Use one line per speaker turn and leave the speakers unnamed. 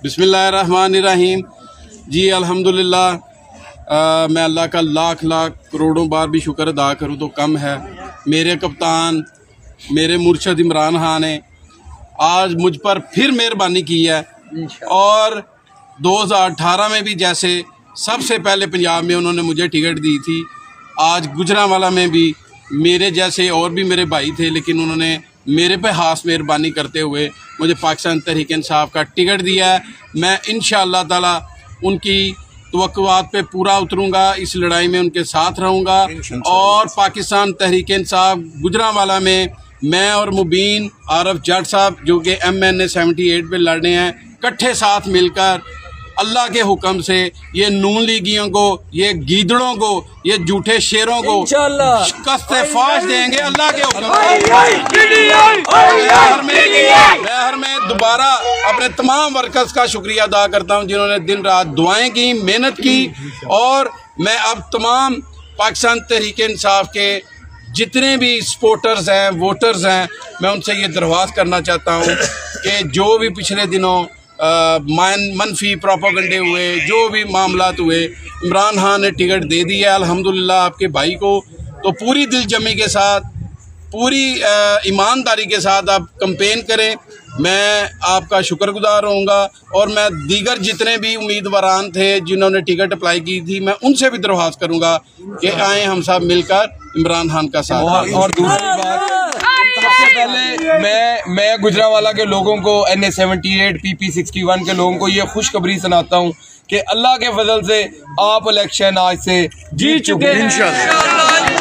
बिस्मिल्लाहिर्रहमानिर्रहीम। जी अल्हम्दुलिल्लाह। मैं अल्लाह का लाख लाख करोड़ों बार भी शुक्र अदा करूँ तो कम है। मेरे कप्तान मेरे मुर्शद इमरान खान ने आज मुझ पर फिर मेहरबानी की है और 2018 में भी जैसे सबसे पहले पंजाब में उन्होंने मुझे टिकट दी थी, आज गुजरांवाला में भी मेरे जैसे और भी मेरे भाई थे, लेकिन उन्होंने मेरे पे खास मेहरबानी करते हुए मुझे पाकिस्तान तहरीक इंसाफ का टिकट दिया है। मैं इंशाअल्लाह ताला उनकी तवक्कुआत पे पूरा उतरूँगा, इस लड़ाई में उनके साथ रहूँगा और पाकिस्तान तहरीक इंसाफ गुजरांवाला में मैं और मुबीन आरफ जट साहब जो कि MNA 78 पे लड़ रहे हैं, इकट्ठे साथ मिलकर अल्लाह के हुक्म से ये नून लीगियों को, ये गीदड़ों को, ये झूठे शेरों को शिकस्त फाश देंगे अल्लाह के हुक्म मैं हर में दोबारा अपने तमाम वर्कर्स का शुक्रिया अदा करता हूं जिन्होंने दिन रात दुआएं की, मेहनत की। और मैं अब तमाम पाकिस्तान तहरीक इंसाफ के जितने भी सपोर्टर्स हैं, वोटर्स हैं, मैं उनसे ये दरख्वास्त करना चाहता हूँ कि जो भी पिछले दिनों मनफी प्रोपेगेंडे हुए, जो भी मामलात हुए, इमरान खान ने टिकट दे दिया अल्हम्दुलिल्लाह आपके भाई को, तो पूरी दिलजमी के साथ, पूरी ईमानदारी के साथ आप कैंपेन करें। मैं आपका शुक्रगुजार रहूँगा और मैं दीगर जितने भी उम्मीदवारान थे जिन्होंने टिकट अप्लाई की थी, मैं उनसे भी दरख्वास्त करूँगा कि आए हम सब मिलकर इमरान खान का साथ।
और दूसरी बात, सबसे पहले मैं गुजरांवाला के लोगों को, NA 78 PP 61 के लोगों को ये खुशखबरी सुनाता हूँ कि अल्लाह के फजल से आप इलेक्शन आज से जीत चुके हैं।